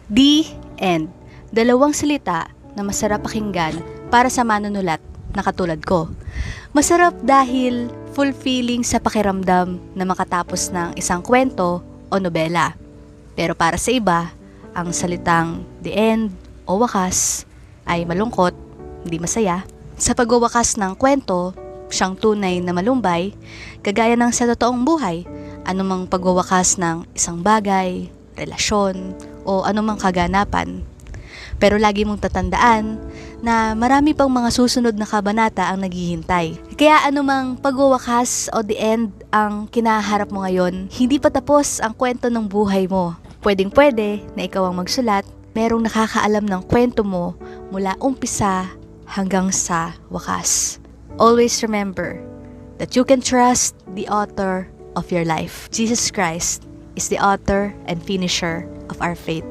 The End. Dalawang salita na masarap pakinggan para sa manunulat na katulad ko. Masarap dahil fulfilling sa pakiramdam na makatapos ng isang kwento o nobela. Pero para sa iba, ang salitang the end o wakas ay malungkot, hindi masaya. Sa pagwawakas ng kwento, siyang tunay na malumbay, kagaya ng sa totoong buhay, anumang pagwawakas ng isang bagay, relasyon, o anumang kaganapan. Pero lagi mong tatandaan na marami pang mga susunod na kabanata ang naghihintay. Kaya anumang pagwawakas o the end ang kinaharap mo ngayon, hindi pa tapos ang kwento ng buhay mo. Pwedeng-pwede na ikaw ang magsulat, merong nakakaalam ng kwento mo mula umpisa hanggang sa wakas. Always remember that you can trust the author of your life. Jesus Christ is the author and finisher of our faith.